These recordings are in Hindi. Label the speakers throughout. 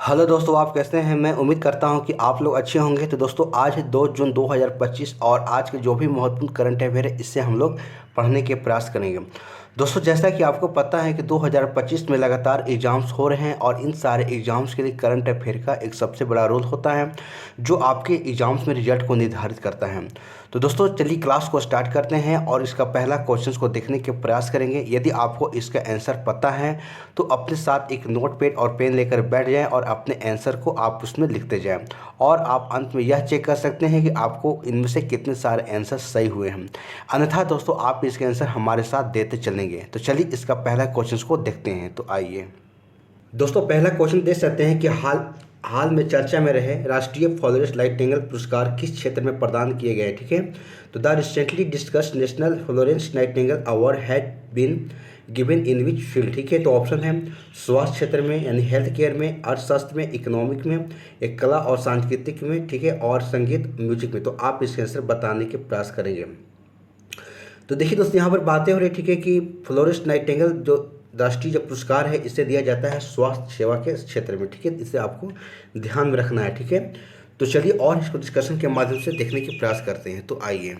Speaker 1: हेलो दोस्तों, आप कैसे हैं। मैं उम्मीद करता हूं कि आप लोग अच्छे होंगे। तो दोस्तों, आज है 2 जून 2025 और आज के जो भी महत्वपूर्ण करंट अफेयर है इससे हम लोग पढ़ने के प्रयास करेंगे। दोस्तों, जैसा कि आपको पता है कि 2025 में लगातार एग्ज़ाम्स हो रहे हैं और इन सारे एग्ज़ाम्स के लिए करंट अफेयर का एक सबसे बड़ा रोल होता है जो आपके एग्ज़ाम्स में रिजल्ट को निर्धारित करता है। तो दोस्तों, चलिए क्लास को स्टार्ट करते हैं और इसका पहला क्वेश्चन को देखने के प्रयास करेंगे। यदि आपको इसका आंसर पता है तो अपने साथ एक नोट पैड और पेन लेकर बैठ जाएं और अपने आंसर को आप उसमें लिखते जाएं और आप अंत में यह चेक कर सकते हैं कि आपको इनमें से कितने सारे आंसर सही हुए हैं। अन्यथा दोस्तों, आप इसके आंसर हमारे साथ देते चलेंगे। तो चलिए इसका पहला क्वेश्चन को देखते हैं। तो आइए दोस्तों, पहला क्वेश्चन देख सकते हैं कि हाल हाल में चर्चा में रहे राष्ट्रीय फ्लोरेंस नाइटिंगेल पुरस्कार किस क्षेत्र में प्रदान किए गए। ठीक है, तो the recently discussed national Florence Nightingale award had been given in which field. ठीक है, तो ऑप्शन है स्वास्थ्य क्षेत्र में यानी हेल्थ केयर में, अर्थशास्त्र में, इकोनॉमिक में, एक कला और सांस्कृतिक में, ठीक है, और संगीत म्यूजिक में। तो आप इसके आंसर बताने के प्रयास करेंगे। तो देखिए दोस्तों, यहाँ पर बातें हो रही, ठीक है, कि फ्लोरेंस नाइटिंगेल जो राष्ट्रीय जो पुरस्कार है इसे दिया जाता है स्वास्थ्य सेवा के क्षेत्र में। ठीक है, इसे आपको ध्यान में रखना है। ठीक है, तो चलिए और इसको डिस्कशन के माध्यम से देखने की प्रयास करते हैं। तो आइए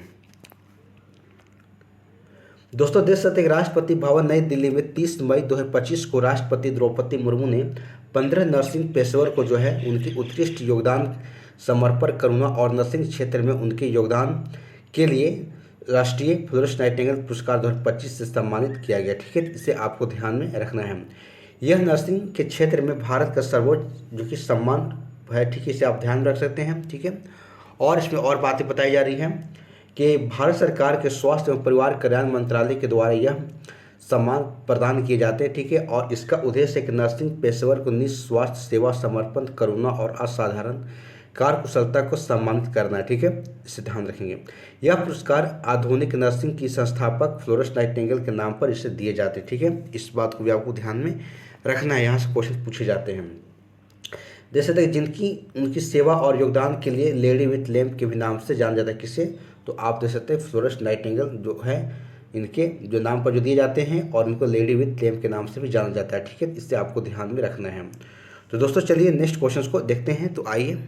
Speaker 1: दोस्तों, देश सत्य राष्ट्रपति भवन नई दिल्ली में 30 मई 2025 को राष्ट्रपति द्रौपदी मुर्मू ने 15 नर्सिंग पेशेवर को जो है उनके उत्कृष्ट योगदान, समर्पण, करुणा और नर्सिंग क्षेत्र में उनके योगदान के लिए राष्ट्रीय फ्लोरेंस नाइटिंगेल पुरस्कार 2025 से सम्मानित किया गया। ठीक है, इसे आपको ध्यान में रखना है। यह नर्सिंग के क्षेत्र में भारत का सर्वोच्च जो कि सम्मान है। ठीक है, इसे आप ध्यान में रख सकते हैं। ठीक है, और इसमें और बातें बताई जा रही हैं कि भारत सरकार के स्वास्थ्य एवं परिवार कल्याण मंत्रालय के द्वारा यह सम्मान प्रदान किए जाते हैं। ठीक है, और इसका उद्देश्य है कि नर्सिंग पेशेवर को निस्वार्थ सेवा, समर्पण, करुणा और असाधारण कार्यकुशलता को सम्मानित करना है। ठीक है, इसे ध्यान रखेंगे। यह पुरस्कार आधुनिक नर्सिंग की संस्थापक फ्लोरेंस नाइटिंगेल के नाम पर इसे दिए जाते हैं। ठीक है, इस बात को भी आपको ध्यान में रखना है। यहाँ से क्वेश्चन पूछे जाते हैं। जैसे तक जिनकी उनकी सेवा और योगदान के लिए लेडी विथ लैम्प के भी नाम से जाना जाता है। किसे? तो आप देख सकते हैं फ्लोरेंस नाइटिंगेल जो है इनके जो नाम पर जो दिए जाते हैं और इनको लेडी विथ लैम्प के नाम से भी जाना जाता है। ठीक है, इससे आपको ध्यान में रखना है। तो दोस्तों, चलिए नेक्स्ट क्वेश्चन को देखते हैं। तो आइए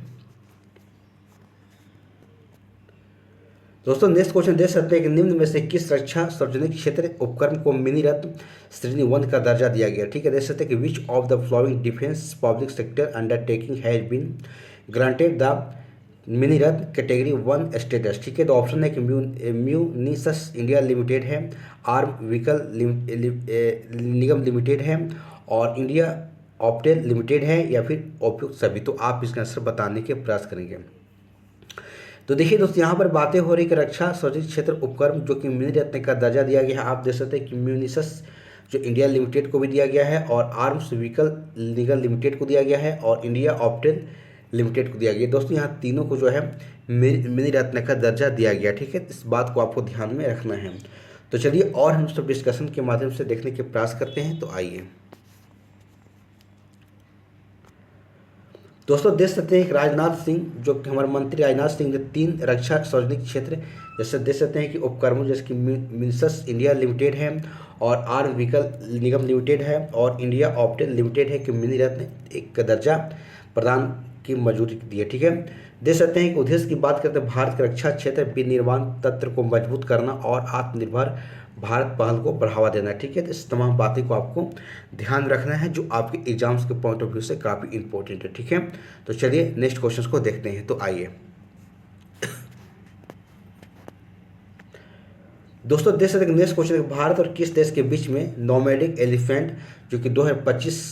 Speaker 1: दोस्तों, नेक्स्ट क्वेश्चन देख सकते हैं कि निम्न में से किस रक्षा सार्वजनिक क्षेत्र उपक्रम को मिनी रत्न श्रेणी 1 का दर्जा दिया गया। ठीक है, देख सकते हैं कि which of the following defence public sector undertaking has been granted the mini Ratna category 1 status. ठीक है, तो ऑप्शन है कि म्यूनिसस इंडिया लिमिटेड है, आर्म व्हीकल निगम लिमिटेड है और इंडिया ऑप्टेल लिमिटेड है या फिर उपयुक्त सभी। तो आप इसका आंसर बताने के प्रयास करेंगे। तो देखिए दोस्तों, यहाँ पर बातें हो रही कि रक्षा सार्वजनिक क्षेत्र उपक्रम जो कि मिनी रत्न का दर्जा दिया गया है। आप देख सकते हैं कि म्यूनिसस जो इंडिया लिमिटेड को भी दिया गया है और आर्म्स व्हीकल निगम लिमिटेड को दिया गया है और इंडिया ऑप्टेल लिमिटेड को दिया गया। दोस्तों, यहाँ तीनों को जो है मिनी रत्न का दर्जा दिया गया। ठीक है, इस बात को आपको ध्यान में रखना है। तो चलिए और हम सब डिस्कशन के माध्यम से देखने के प्रयास करते हैं। तो आइए दोस्तों, देख सकते हैं कि राजनाथ सिंह जो कि हमारे मंत्री राजनाथ सिंह ने 3 रक्षा सार्वजनिक क्षेत्र जैसे देख सकते हैं कि उपक्रमों जैसे कि मिनसस इंडिया लिमिटेड है और आर्म व्हीकल निगम लिमिटेड है और इंडिया ऑप्टेल लिमिटेड है कि मिनी रत्न एक का दर्जा प्रदान की मंजूरी दी है। ठीक है, देख सकते हैं कि उद्देश्य की बात करते हैं भारत के रक्षा क्षेत्र विनिर्माण तंत्र को मजबूत करना और आत्मनिर्भर भारत पहल को बढ़ावा देना है। ठीक है, तो इस तमाम बातें को आपको ध्यान रखना है जो आपके एग्जाम्स के पॉइंट ऑफ व्यू से काफ़ी इंपॉर्टेंट है। ठीक है, तो चलिए नेक्स्ट क्वेश्चन को देखते हैं। तो आइए दोस्तों, देख सकते हैं नेक्स्ट क्वेश्चन भारत और किस देश के बीच में नोमैडिक एलिफेंट जो कि 2025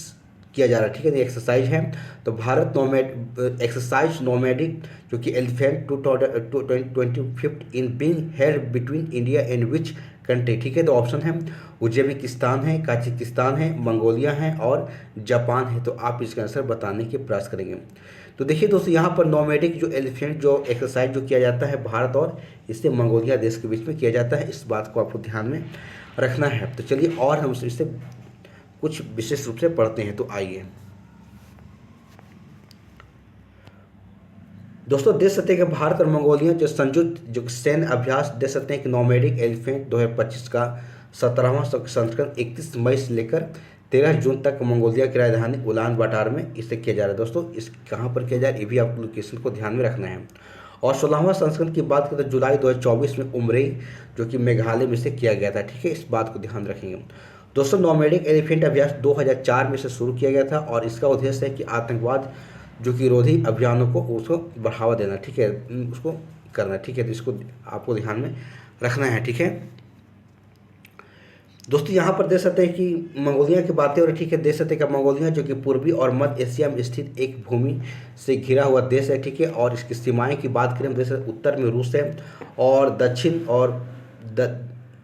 Speaker 1: किया जा रहा है। ठीक है, ये एक्सरसाइज है। तो भारत एक्सरसाइज नोमैडिक जो कि elephant 2025 in being held between India and which country. ठीक है, तो ऑप्शन है उज्बेकिस्तान है, काजाकिस्तान है, मंगोलिया है और जापान है। तो आप इसका आंसर बताने के प्रयास करेंगे। तो देखिए दोस्तों, यहाँ पर नोमैडिक जो एलिफेंट जो एक्सरसाइज जो किया जाता है भारत और इससे मंगोलिया देश के बीच में किया जाता है। इस बात को आपको ध्यान में रखना है। तो चलिए और हम इससे कुछ विशेष रूप से पढ़ते हैं। तो आइए दोस्तों, देख सकते हैं कि भारत और मंगोलिया जो संयुक्त जो सैन्य अभ्यास देख सकते हैं कि नोमैडिक एलिफेंट 2025 का 17वां संस्करण 31 मई से लेकर 13 जून तक मंगोलिया की राजधानी उलान बाटार में इसे किया जा रहा है। दोस्तों इस कहाँ पर किया जा रहा है ये भी आपको लोकेशन को ध्यान में रखना है। और 16वां संस्करण की बात करें तो जुलाई 2024 में उमरई जो कि मेघालय में से किया गया था। ठीक है, इस बात को ध्यान रखेंगे। दोस्तों नॉर्मेडिक एलिफेंट अभ्यास 2004 में से शुरू किया गया था और इसका उद्देश्य है कि आतंकवाद जो कि विरोधी अभियानों को उसको बढ़ावा देना। ठीक है, उसको करना। ठीक है, तो इसको आपको ध्यान में रखना है। ठीक है दोस्तों, यहाँ पर देख सकते हैं कि मंगोलिया की बातें हो रही। ठीक है, देख सकते हैं कि मंगोलिया जो कि पूर्वी और मध्य एशिया में स्थित एक भूमि से घिरा हुआ देश है। ठीक है, और इसकी सीमाएं की बात करें देश उत्तर में रूस है और दक्षिण और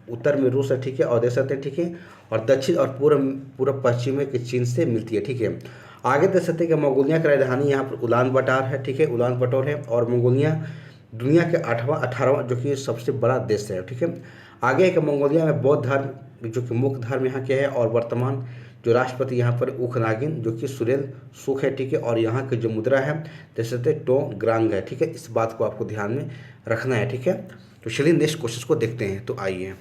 Speaker 1: उत्तर में रूस है। ठीक है, और देख सकते हैं। ठीक है, और दक्षिण और पूर्व पश्चिम में चीन से मिलती है। ठीक है, आगे देख सकते हैं कि मंगोलिया की राजधानी यहाँ पर उलान बाटार है। ठीक है, उलान बाटार है और मंगोलिया दुनिया के 18वां जो कि सबसे बड़ा देश है। ठीक है, आगे है कि मंगोलिया में बौद्ध धर्म जो कि मुख्य धर्म यहाँ के है और वर्तमान जो राष्ट्रपति यहाँ पर उखनागिन जो कि सुरेल सुख है। ठीक है, और यहाँ की जो मुद्रा है जैसे टोंगरांग है। ठीक है, इस बात को आपको ध्यान में रखना है। ठीक है, तो चलिए नेक्स्ट क्वेश्चन को देखते हैं। तो आइए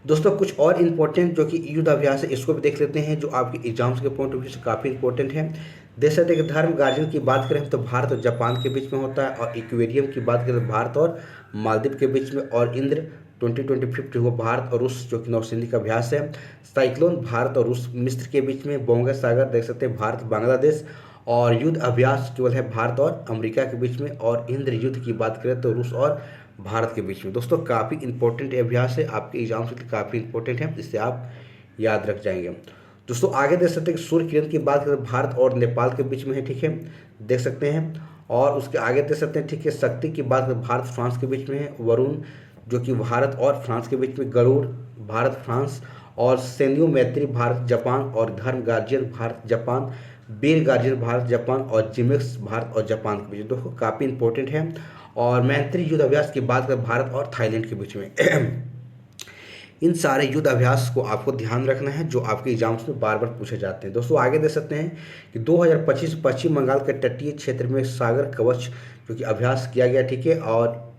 Speaker 1: दोस्तों कुछ और इम्पोर्टेंट जो कि युद्ध अभ्यास है इसको भी देख लेते हैं जो आपके एग्जाम्स के पॉइंट ऑफ व्यू से काफ़ी इंपॉर्टेंट है। देख सकते हैं कि धर्म गार्जियन की बात करें तो भारत और जापान के बीच में होता है, और इक्वेरियम की बात करें तो भारत और मालदीव के बीच में, और इंद्र 2025 वो भारत और रूस जो कि नौसैनिक अभ्यास है। साइक्लोन भारत और रूस मिस्र के बीच में। बोंगा सागर देख सकते हैं भारत बांग्लादेश, और युद्ध अभ्यास केवल है भारत और अमेरिका के बीच में। और इंद्र युद्ध की बात करें तो रूस और भारत के बीच में। दोस्तों काफ़ी इंपॉर्टेंट अभ्यास है, आपके एग्जाम के लिए काफ़ी इंपॉर्टेंट है, इससे आप याद रख जाएंगे। दोस्तों आगे देख सकते हैं कि सूर्य किरण की बात करें भारत और नेपाल के बीच में है। ठीक है, देख सकते हैं। और उसके आगे देख सकते हैं। ठीक है, शक्ति की बात करें भारत फ्रांस के बीच में है। वरुण जो कि भारत और फ्रांस के बीच में। गरुड़ भारत फ्रांस, और सैन्यो मैत्री भारत जापान, और धर्म गार्जियन भारत जापान, वीर गार्जियन भारत जापान, और जिमेक्स भारत और जापान के बीच। दोस्तों काफ़ी इंपॉर्टेंट है। और मैत्री युद्ध अभ्यास की बात करें भारत और थाईलैंड के बीच में। इन सारे युद्ध अभ्यास को आपको ध्यान रखना है जो आपके एग्जाम्स में बार बार पूछे जाते हैं। दोस्तों आगे देख सकते हैं कि 2025 पश्चिम बंगाल के तटीय क्षेत्र में सागर कवच जो कि अभ्यास किया गया। ठीक है, और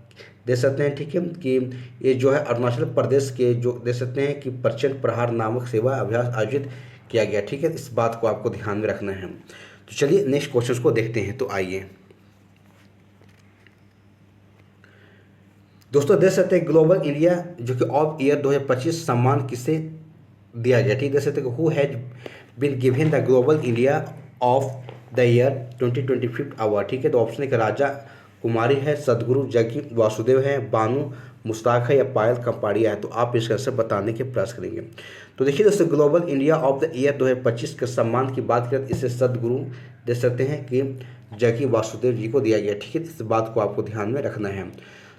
Speaker 1: देख सकते हैं। ठीक है, कि ये जो है अरुणाचल प्रदेश के जो देख सकते हैं कि प्रचंड प्रहार नामक सेवा अभ्यास आयोजित किया गया। ठीक है, इस बात को आपको ध्यान में रखना है। तो चलिए नेक्स्ट क्वेश्चन को देखते हैं। तो आइए दोस्तों देख सकते हैं ग्लोबल इंडिया जो कि ऑफ ईयर 2025 सम्मान किसे दिया गया। ठीक देख सकते हैं who has been given the global India of the year 2025 award. ठीक है, तो ऑप्शन है कि राजा कुमारी है, सदगुरु जग्गी वासुदेव है, बानू मुश्ताक है, या पायल कंपाड़िया है। तो आप इसका आंसर बताने के प्रयास करेंगे। तो देखिए दोस्तों global India of the year 2025 के सम्मान की बात करें इसे सदगुरु देख सकते हैं कि जग्गी वासुदेव जी को दिया गया। ठीक है, इस बात को आपको ध्यान में रखना है।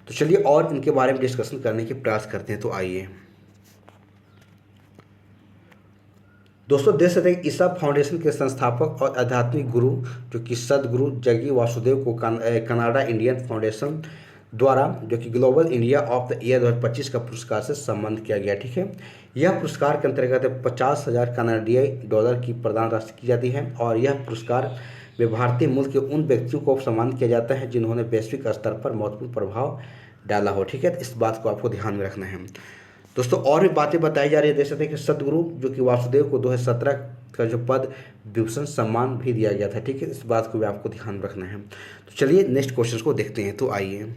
Speaker 1: तो चलिए और इनके बारे में डिस्कशन करने के प्रयास करते हैं। तो आइए दोस्तों देख सकते हैं ईसा फाउंडेशन के संस्थापक और आध्यात्मिक गुरु जो कि सदगुरु जग्गी वासुदेव को कनाडा इंडियन फाउंडेशन द्वारा जो कि global India of the year 2025 का पुरस्कार से सम्मानित किया गया। ठीक है, यह पुरस्कार के अंतर्गत 50,000 कनाडियाई डॉलर की प्रदान राशि की जाती है, और यह पुरस्कार में भारतीय मूल के उन व्यक्तियों को सम्मानित किया जाता है जिन्होंने वैश्विक स्तर पर महत्वपूर्ण प्रभाव डाला हो। ठीक है, तो इस बात को आपको ध्यान में रखना है। दोस्तों और भी बातें बताई जा रही है। देख सकते हैं कि सदगुरु जो कि वासुदेव को 2017 का जो पद विभूषण सम्मान भी दिया गया था। ठीक है, इस बात को भी आपको ध्यान रखना है। तो चलिए नेक्स्ट क्वेश्चन को देखते हैं। तो आइए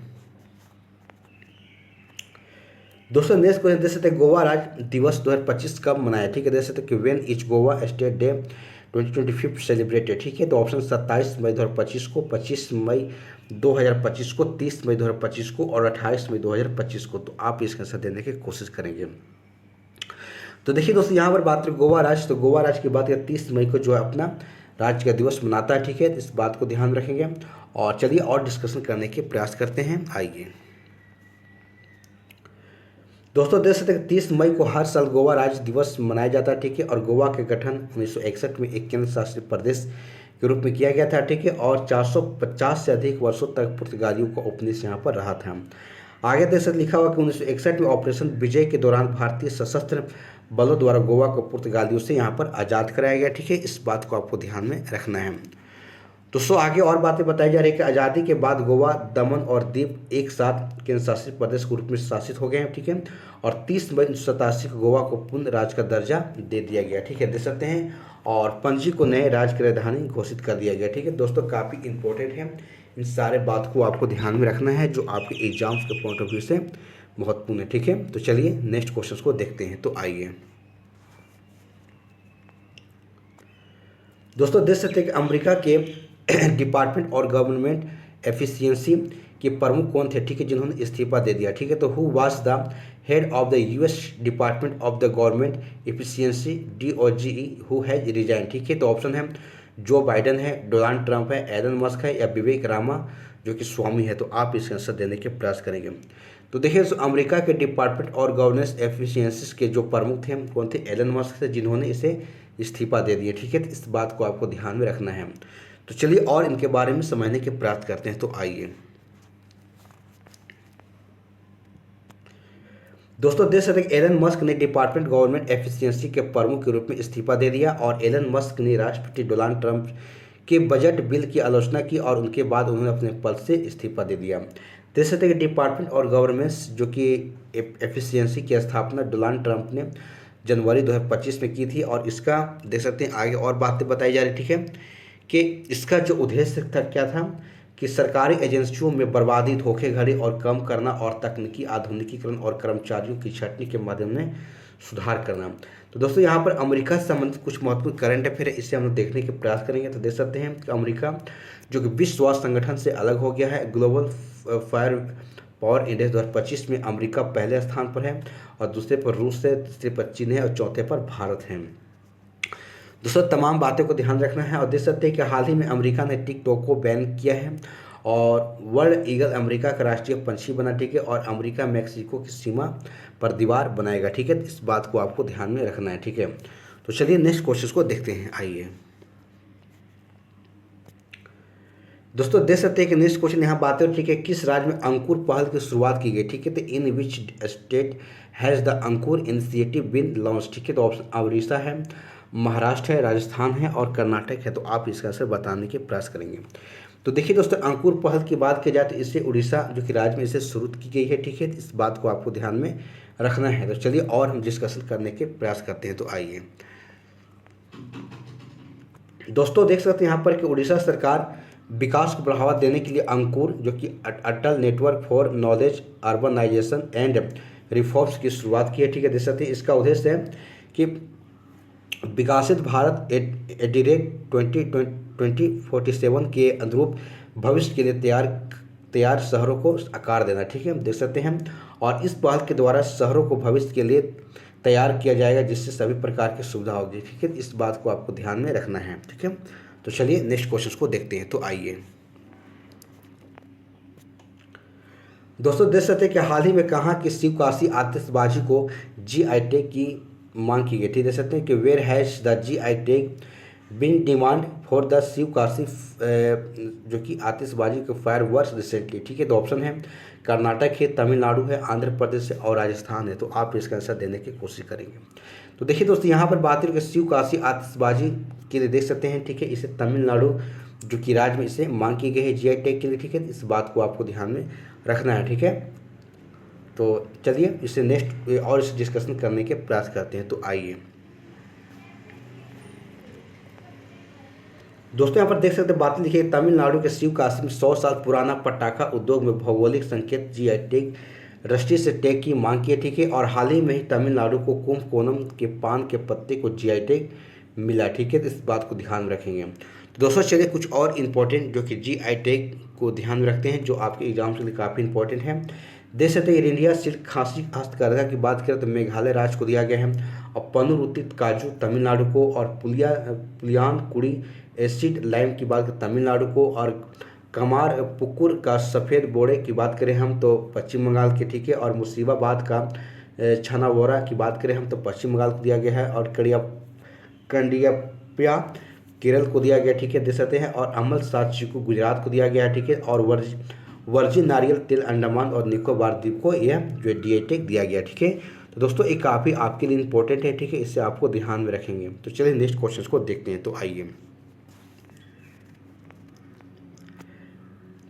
Speaker 1: दोस्तों नेक्स्ट क्वेश्चन देख सकते हैं गोवा राज्य दिवस 2025 कब मनाया। ठीक है, देख सकते हैं कि when is Goa state day 2025 celebrated. ठीक है, तो ऑप्शन 27 मई 2025 को, 25 मई 2025 को, 30 मई 2025 को, और 28 मई 2025 को। तो आप इसका आंसर देने की कोशिश करेंगे। तो देखिए दोस्तों यहाँ पर बात करें गोवा राज्य, तो गोवा राज्य की बात करें 30 मई को जो है अपना राज्य का दिवस मनाता है। ठीक है, इस बात को ध्यान रखेंगे। और चलिए और डिस्कशन करने के प्रयास करते हैं। आइए दोस्तों देख सकते हैं 30 मई को हर साल गोवा राज्य दिवस मनाया जाता है। ठीक है, और गोवा के गठन 1961 में एक केंद्र शासित प्रदेश के रूप में किया गया था। ठीक है, और 450 से अधिक वर्षों तक पुर्तगालियों का उपनिवेश यहाँ पर रहा था। आगे देख सकते लिखा हुआ कि 1961 में ऑपरेशन विजय के दौरान भारतीय सशस्त्र बलों द्वारा गोवा को पुर्तगालियों से यहाँ पर आज़ाद कराया गया। ठीक है, इस बात को आपको ध्यान में रखना है। दोस्तों आगे और बातें बताई जा रही है कि आज़ादी के बाद गोवा, दमन और दीव एक साथ केंद्र शासित प्रदेश के रूप में शासित हो गए हैं, ठीक है। और 30 मई 1987 को गोवा को पूर्ण राज्य का दर्जा दे दिया गया, ठीक है, दे सकते हैं। और पणजी को नए राज्य की राजधानी घोषित कर दिया गया, ठीक है। दोस्तों काफ़ी इंपॉर्टेंट है, इन सारे बात को आपको ध्यान में रखना है जो आपके एग्जाम्स के पॉइंट ऑफ व्यू से महत्वपूर्ण है, ठीक है। तो चलिए नेक्स्ट क्वेश्चन को देखते हैं। तो आइए दोस्तों देख सकते हैं कि अमेरिका के डिपार्टमेंट और गवर्नमेंट एफिशिएंसी के प्रमुख कौन थे, ठीक है, जिन्होंने इस्तीफा दे दिया, ठीक है। तो who was the head of the US department of the government efficiency DOGE who has resign, ठीक है। तो ऑप्शन है जो बाइडन है, डोनाल्ड ट्रंप है, एलन मस्क है या विवेक रामा जो कि स्वामी है। तो आप इसका आंसर देने के प्रयास करेंगे। तो देखिए अमेरिका के डिपार्टमेंट और गवर्नेंस एफिशिएंसी के जो प्रमुख थे कौन थे, एलन मस्क थे, जिन्होंने इसे इस्तीफा दे दिया, ठीक है। तो इस बात को आपको ध्यान में रखना है। तो चलिए और इनके बारे में समझने के प्रयास करते हैं। तो आइए दोस्तों देख सकते हैं एलन मस्क ने डिपार्टमेंट गवर्नमेंट एफिशिएंसी के प्रमुख के रूप में इस्तीफा दे दिया और एलन मस्क ने राष्ट्रपति डोनाल्ड ट्रंप के बजट बिल की आलोचना की और उनके बाद उन्होंने अपने पद से इस्तीफा दे दिया। देख सकते हैं कि डिपार्टमेंट और गवर्नेंस जो कि एफिशिएंसी की स्थापना डोनाल्ड ट्रंप ने जनवरी 2025 में की थी और इसका देख सकते हैं आगे और बातें बताई जा रही, ठीक है, कि इसका जो उद्देश्य था क्या था कि सरकारी एजेंसियों में बर्बादी, धोखाधड़ी और कम करना और तकनीकी आधुनिकीकरण और कर्मचारियों की छंटनी के माध्यम में सुधार करना। तो दोस्तों यहाँ पर अमेरिका से संबंधित कुछ महत्वपूर्ण करंट अफेयर है, इसे हम लोग देखने के प्रयास करेंगे। तो देख सकते हैं कि अमेरिका जो कि विश्व स्वास्थ्य संगठन से अलग हो गया है। ग्लोबल फायर पावर इंडेक्स 2025 में अमेरिका पहले स्थान पर है और दूसरे पर रूस है, तीसरे पर चीन है और चौथे पर भारत है। दोस्तों तमाम बातों को ध्यान रखना है। और देख सकते हैं कि हाल ही में अमेरिका ने टिकटॉक को बैन किया है और वर्ल्ड ईगल अमेरिका का राष्ट्रीय पंछी बना, ठीक है। और अमेरिका मैक्सिको की सीमा पर दीवार बनाएगा, ठीक है। इस बात को आपको ध्यान में रखना है, ठीक है। तो चलिए नेक्स्ट क्वेश्चन को देखते हैं। आइए दोस्तों देख सकते हैं कि नेक्स्ट क्वेश्चन यहाँ बात है, ठीक है, किस राज्य में अंकुर पहल की शुरुआत की गई, ठीक है। तो in which state has the Ankur initiative been launch, ठीक है। तो ऑप्शन उड़ीसा है, महाराष्ट्र है, राजस्थान है और कर्नाटक है। तो आप इसका आंसर बताने के प्रयास करेंगे। तो देखिए दोस्तों अंकुर पहल की बात की जाए तो इससे उड़ीसा जो कि राज्य में इसे शुरू की गई है, ठीक है। इस बात को आपको ध्यान में रखना है। तो चलिए और हम डिस्कशन करने के प्रयास करते हैं। तो आइए दोस्तों देख सकते हैं यहाँ पर कि उड़ीसा सरकार विकास को बढ़ावा देने के लिए अंकुर जो कि Atal network for knowledge urbanisation and reforms की शुरुआत की है, ठीक है। देख सकते हैं इसका उद्देश्य है कि विकसित भारत एडिरेट 2047 के अनुरूप भविष्य के लिए तैयार शहरों को आकार देना, ठीक है, देख सकते हैं। और इस पहल के द्वारा शहरों को भविष्य के लिए तैयार किया जाएगा जिससे सभी प्रकार की सुविधा होगी, ठीक है। इस बात को आपको ध्यान में रखना है, ठीक है। तो चलिए नेक्स्ट क्वेश्चन को देखते हैं। तो आइए दोस्तों देख सकते हैं कि हाल ही में कहाँ की शिवकाशी आतिशबाजी को GI टैग की मांग की गई थी। देख सकते हैं कि where has the GI tag been demand for the Sivakasi जो कि आतिशबाजी के फायर वर्क्स रिसेंटली, ठीक है। तो ऑप्शन है कर्नाटक है, तमिलनाडु है, आंध्र प्रदेश है और राजस्थान है। तो आप इसका आंसर देने की कोशिश करेंगे। तो देखिए दोस्तों यहाँ पर बात करें शिवकाशी आतिशबाजी के लिए देख सकते हैं, ठीक है, इसे तमिलनाडु जो कि राज्य में इसे मांग की गई है GI टैग के लिए, ठीक है। इस बात को आपको ध्यान में रखना है, ठीक है। तो चलिए इसे नेक्स्ट और इसे डिस्कशन करने के प्रयास करते हैं। तो आइए दोस्तों यहाँ पर देख सकते हैं बात लिखी है तमिलनाडु के शिवकाशी में 100 साल पुराना पटाखा उद्योग में भौगोलिक संकेत GI टैग रजिस्ट्री से टैग की मांग की है, ठीक है। और हाल ही में ही तमिलनाडु को कुंभकोणम के पान के पत्ते को GI टैग मिला, ठीक है। तो इस बात को ध्यान में रखेंगे। तो दोस्तों चलिए कुछ और इम्पोर्टेंट जो कि GI टैग को ध्यान में रखते हैं जो आपके एग्जाम के लिए काफ़ी इंपॉर्टेंट है। देख सकते हैं इंडिया सिल्क खांसी हस्तकरघा की बात करें तो मेघालय राज्य को दिया गया है और पनुरुतित काजू तमिलनाडु को और पुलियान कुड़ी एसिड लाइम की बात करें तमिलनाडु को और कमार पुकुर का सफ़ेद बोड़े की बात करें हम तो पश्चिम बंगाल के, ठीक है। और मुर्शिदाबाद का छनावोरा की बात करें हम तो पश्चिम बंगाल को दिया गया है और कंडियाप्या केरल को दिया गया, ठीक है, दे सकते हैं। और अमल साक्षी को गुजरात को दिया गया है, ठीक है। और वर्जिन नारियल तेल अंडमान और निकोबार द्वीप को यह जो GI टैग दिया गया, ठीक है। तो दोस्तों ये काफ़ी आपके लिए इंपॉर्टेंट है, ठीक है, इससे आपको ध्यान में रखेंगे। तो चलिए नेक्स्ट क्वेश्चन को देखते हैं। तो आइए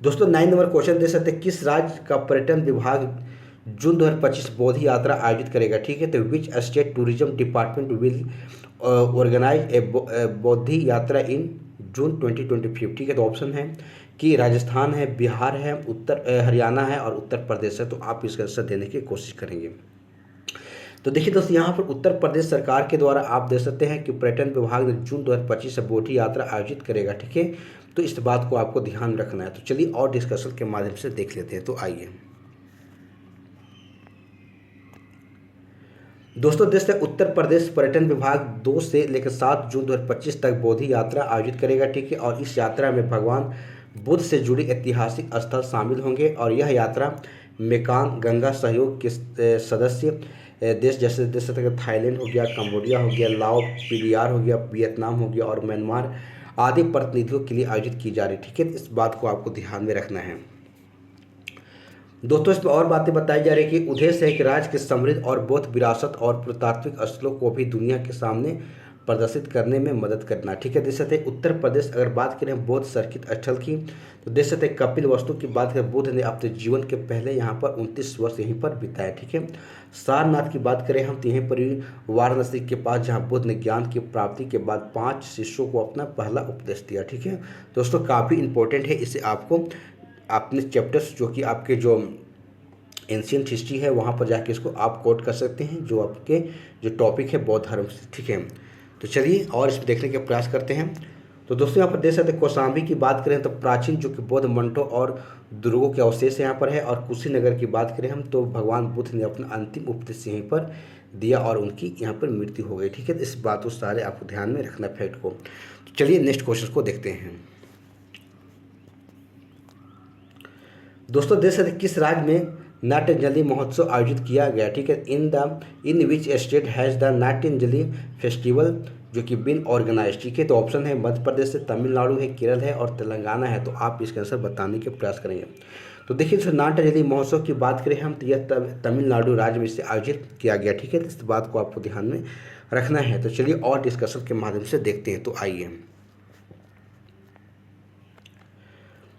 Speaker 1: दोस्तों 9 नंबर क्वेश्चन दे सकते हैं, किस राज्य का पर्यटन विभाग जून 2025 बौद्ध यात्रा आयोजित करेगा? ठीक है, तो which state tourism department will organise a Bauddh yatra इन जून 2025? ठीक है, तो ऑप्शन है कि राजस्थान है, बिहार है, हरियाणा है और उत्तर प्रदेश है। तो आप इसका आंसर देने की कोशिश करेंगे। तो देखिए दोस्तों, यहाँ पर उत्तर प्रदेश सरकार के द्वारा आप देख सकते हैं कि पर्यटन विभाग ने जून 2025 से बौद्ध यात्रा आयोजित करेगा। ठीक है, तो इस बात को आपको ध्यान में रखना है। तो चलिए और डिस्कशन के माध्यम से देख लेते हैं। तो आइए दोस्तों, देश से उत्तर प्रदेश पर्यटन विभाग 2 से लेकर 7 जून 2025 तक बौद्ध यात्रा आयोजित करेगा। ठीक है, और इस यात्रा में भगवान बुद्ध से जुड़े ऐतिहासिक स्थल शामिल होंगे और यह यात्रा मेकांग गंगा सहयोग के सदस्य देश जैसे देश थाईलैंड हो गया, कंबोडिया हो गया, लाओ पीडीआर हो गया, वियतनाम हो गया और म्यांमार आदि प्रतिनिधियों के लिए आयोजित की जा रही है। ठीक है, इस बात को आपको ध्यान में रखना है। दोस्तों, इसमें और बातें बताई जा रही है कि उद्देश्य है कि राज्य के समृद्ध और बौद्ध विरासत और पुरातात्विक स्थलों को भी दुनिया के सामने प्रदर्शित करने में मदद करना। ठीक है, देख सकते हैं उत्तर प्रदेश, अगर बात करें बौद्ध सर्किट स्थल की, तो देख सकते हैं कपिल वस्तु की बात करें, बुद्ध ने अपने जीवन के पहले यहाँ पर 29 वर्ष यहीं पर बिताए। ठीक है, सारनाथ की बात करें हम, तो यहीं पर ही वाराणसी के पास जहाँ बुद्ध ने ज्ञान की प्राप्ति के बाद 5 शिष्यों को अपना पहला उपदेश दिया। ठीक है दोस्तों, काफ़ी इंपॉर्टेंट है, इसे आपको अपने चैप्टर्स जो कि आपके जो एंशियंट हिस्ट्री है वहाँ पर जाके इसको आप कोट कर सकते हैं, जो आपके जो टॉपिक है बौद्ध धर्म से। ठीक है, तो चलिए और इसमें देखने का प्रयास करते हैं। तो दोस्तों, यहाँ पर देख सकते हैं कौशाम्बी की बात करें तो प्राचीन जो कि बौद्ध मंठों और दुर्गों के अवशेष यहाँ पर है। और कुशीनगर की बात करें हम, तो भगवान बुद्ध ने अपना अंतिम उपदेश यहीं पर दिया और उनकी यहाँ पर मृत्यु हो गई। ठीक है, इस बात को सारे आपको ध्यान में रखना फैक्ट को। तो चलिए नेक्स्ट क्वेश्चन को देखते हैं। दोस्तों, देख सकते किस राज्य में नाट्यांजलि महोत्सव आयोजित किया गया? ठीक है, in which state has the Natyanjali festival जो कि बिन ऑर्गेनाइज? ठीक है, तो ऑप्शन है मध्य प्रदेश है, तमिलनाडु है, केरल है और तेलंगाना है। तो आप इसका आंसर बताने के प्रयास करेंगे। तो देखिए, जो नाट्यांजलि महोत्सव की बात करें हम, तो यह तमिलनाडु राज्य में से आयोजित किया गया। ठीक है, तो इस बात को आपको ध्यान में रखना है। तो चलिए और डिस्कशन के माध्यम से देखते हैं। तो आइए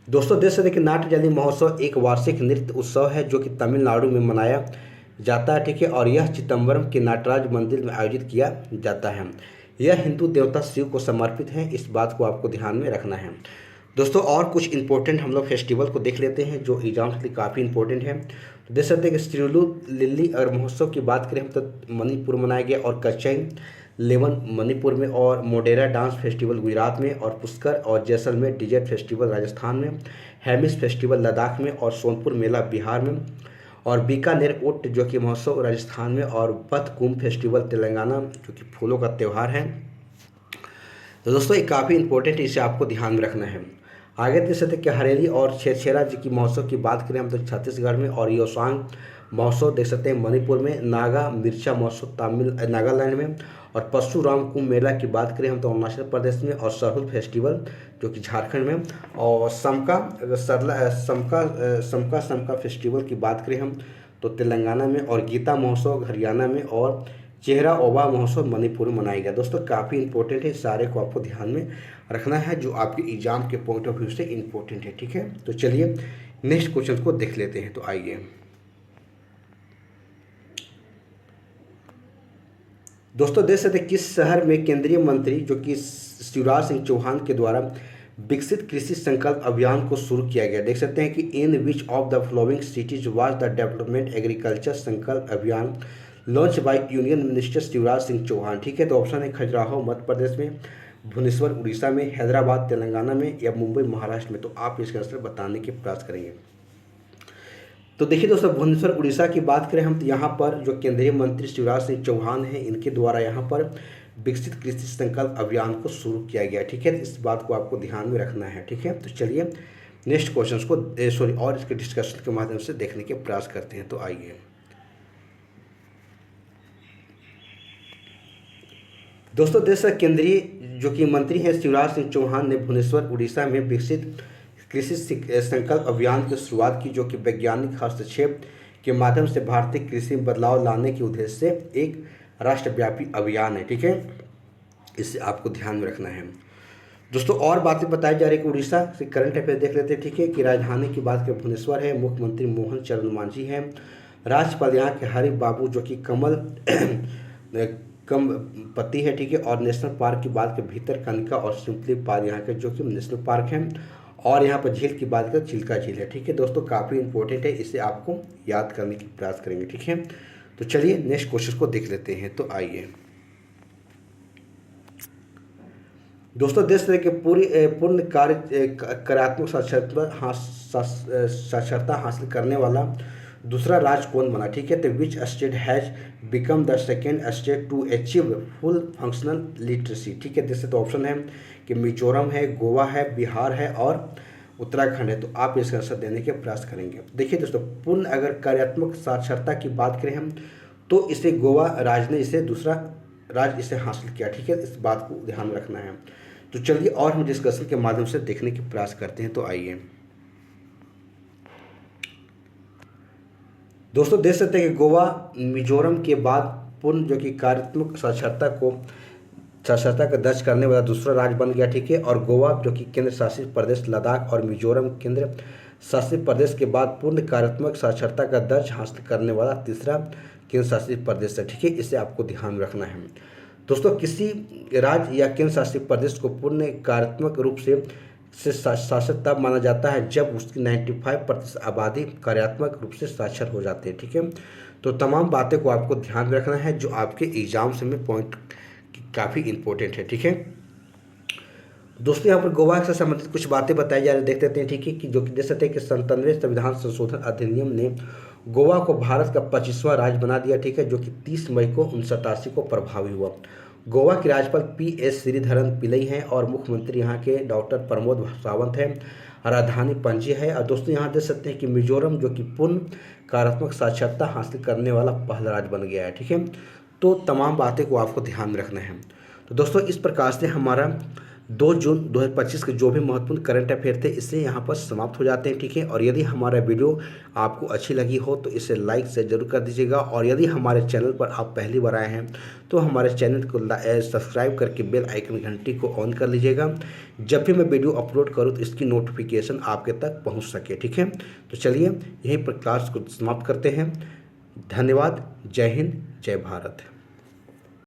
Speaker 1: दोस्तों, देख सकते हैं कि नाट्यांजलि महोत्सव एक वार्षिक नृत्य उत्सव है जो कि तमिलनाडु में मनाया जाता है। ठीक है, और यह चिदम्बरम के नटराज मंदिर में आयोजित किया जाता है। यह हिंदू देवता शिव को समर्पित है, इस बात को आपको ध्यान में रखना है। दोस्तों, और कुछ इंपॉर्टेंट हम लोग फेस्टिवल को देख लेते हैं जो एग्जाम के लिए काफ़ी इंपॉर्टेंट है। तो देख सकते हैं कि सिरुलु लिल्ली अगर महोत्सव की बात करें हम, तो मणिपुर मनाया गया, और कच्चई लेवन मणिपुर में, और मोडेरा डांस फेस्टिवल गुजरात में, और पुष्कर और जैसलमेर डिजर्ट फेस्टिवल राजस्थान में, हेमिस फेस्टिवल लद्दाख में, और सोनपुर मेला बिहार में, और बीकानेर ऊंट जो कि महोत्सव राजस्थान में, और पथ कुंभ फेस्टिवल तेलंगाना जो कि फूलों का त्यौहार है। तो दोस्तों, ये काफ़ी इंपॉर्टेंट है, इसे आपको ध्यान में रखना है। आगे देख सकते हैं कि हरेली और छेरछेरा जी की महोत्सव की बात करें हम, तो छत्तीसगढ़ में, और योसांग महोत्सव देख सकते हैं मणिपुर में, नागा मिर्चा महोत्सव नागालैंड में, और परशुराम कुंभ मेला की बात करें हम तो अरुणाचल प्रदेश में, और सरहुल फेस्टिवल जो कि झारखंड में, और समका फेस्टिवल की बात करें हम तो तेलंगाना में, और गीता महोत्सव हरियाणा में, और चेहरा ओबा महोत्सव मणिपुर में मनाया गया। दोस्तों, काफ़ी इंपॉर्टेंट है, सारे को आपको ध्यान में रखना है जो आपके एग्जाम के पॉइंट ऑफ व्यू से इंपॉर्टेंट है। ठीक है, तो चलिए नेक्स्ट क्वेश्चन को देख लेते हैं। तो आइए दोस्तों, देख सकते किस शहर में केंद्रीय मंत्री जो कि शिवराज सिंह चौहान के द्वारा विकसित कृषि संकल्प अभियान को शुरू किया गया? देख सकते हैं कि in which of the following cities was the development agriculture Sankalp Abhiyan launch by union minister Shivraj Singh Chouhan? ठीक है, तो ऑप्शन है खजुराहो मध्य प्रदेश में, भुवनेश्वर उड़ीसा में, हैदराबाद तेलंगाना में, या मुंबई महाराष्ट्र में। तो आप इसका आंसर बताने के प्रयास करेंगे। तो देखिए दोस्तों, भुवनेश्वर उड़ीसा की बात करें हम, तो यहाँ पर जो केंद्रीय मंत्री शिवराज सिंह चौहान हैं, इनके द्वारा यहाँ पर विकसित कृषि संकल्प अभियान को शुरू किया गया। ठीक है, इस बात को आपको ध्यान में रखना है। ठीक है, तो चलिए नेक्स्ट क्वेश्चन को और इसके डिस्कशन के माध्यम से देखने के प्रयास करते हैं। तो आइए दोस्तों, देश के केंद्रीय जो कि मंत्री हैं शिवराज सिंह चौहान ने भुवनेश्वर उड़ीसा में विकसित कृषि संकल्प अभियान की शुरुआत की, जो कि वैज्ञानिक हस्तक्षेप के माध्यम से भारतीय कृषि में बदलाव लाने के उद्देश्य से एक राष्ट्रव्यापी अभियान है। ठीक है, इसे आपको ध्यान में रखना है। दोस्तों और बातें बताई जा रही है कि उड़ीसा से करंट अफेयर देख लेते हैं, ठीक है। कि राजधानी की बात करें भुवनेश्वर है, मुख्यमंत्री मोहन चरण मांझी हैं, राज्यपाल यहाँ के हरि बाबू जो कि कमल कम पति है, ठीक है। और नेशनल पार्क की बात के भितरकनिका और सिंपली पार्क यहाँ के जो कि नेशनल पार्क हैं। और यहाँ पर झील की बात करें चिल्का झील है, ठीक है दोस्तों। काफ़ी इंपॉर्टेंट है, इसे आपको याद करने की प्रयास करेंगे, ठीक है। तो चलिए नेक्स्ट क्वेश्चन को देख लेते हैं। तो आइए दोस्तों, देश के पूर्ण कार्यात्मक साक्षरता हासिल करने वाला दूसरा राज्य कौन बना, ठीक है। तो which state has become the second state to achieve full functional literacy, ठीक है। जैसे तो ऑप्शन है कि मिजोरम है, गोवा है, बिहार है और उत्तराखंड है। तो आप इसका आंसर देने के प्रयास करेंगे। देखिए दोस्तों, पूर्ण अगर कार्यात्मक साक्षरता की बात करें हम, तो इसे गोवा राज्य ने इसे दूसरा राज्य इसे हासिल किया, ठीक है। इस बात को ध्यान में रखना है। तो चलिए और हम डिस्कशन के माध्यम से देखने की प्रयास करते हैं। तो आइए दोस्तों, देख सकते हैं कि गोवा मिजोरम के बाद पूर्ण जो कि कार्यात्मक साक्षरता का दर्ज करने वाला दूसरा राज्य बन गया, ठीक है। और गोवा जो कि केंद्र शासित प्रदेश लद्दाख और मिजोरम केंद्र शासित प्रदेश के बाद पूर्ण कार्यात्मक साक्षरता का दर्ज हासिल करने वाला तीसरा केंद्र शासित प्रदेश है, ठीक है। इसे आपको ध्यान में रखना है दोस्तों। किसी राज्य या केंद्र शासित प्रदेश को पूर्ण कार्यात्मक रूप से साक्षर तब माना जाता है जब उसकी 95% आबादी कार्यात्मक रूप से साक्षर हो जाते हैं, ठीक है। तो तमाम बातें को आपको ध्यान में रखना है जो आपके एग्जाम्स में पॉइंट काफ़ी इंपॉर्टेंट है, ठीक है दोस्तों। यहाँ पर गोवा से संबंधित कुछ बातें बताई जा रही देख लेते हैं, ठीक है। कि जो कि देख सकते हैं कि 97वें संविधान संशोधन अधिनियम ने गोवा को भारत का 25वां राज्य बना दिया, ठीक है। जो कि 30 मई को 1987 को प्रभावी हुआ। गोवा के राज्यपाल PS श्रीधरन पिल्लई हैं और मुख्यमंत्री यहाँ के डॉक्टर प्रमोद सावंत हैं। राजधानी पणजी है। और दोस्तों यहाँ देख सकते हैं कि मिजोरम जो कि पूर्ण कार्यात्मक साक्षरता हासिल करने वाला पहला राज्य बन गया है, ठीक है। तो तमाम बातें को आपको ध्यान में रखना है। तो दोस्तों इस प्रकार से हमारा 2 जून 2025 के जो भी महत्वपूर्ण करंट अफेयर थे इससे यहाँ पर समाप्त हो जाते हैं, ठीक है। और यदि हमारा वीडियो आपको अच्छी लगी हो तो इसे लाइक से जरूर कर दीजिएगा। और यदि हमारे चैनल पर आप पहली बार आए हैं तो हमारे चैनल को सब्सक्राइब करके बेल आइकन घंटी को ऑन कर लीजिएगा। जब भी मैं वीडियो अपलोड करूँ तो इसकी नोटिफिकेशन आपके तक पहुँच सके, ठीक है। तो चलिए यहीं पर क्लास को समाप्त करते हैं। धन्यवाद। जय हिंद, जय भारत।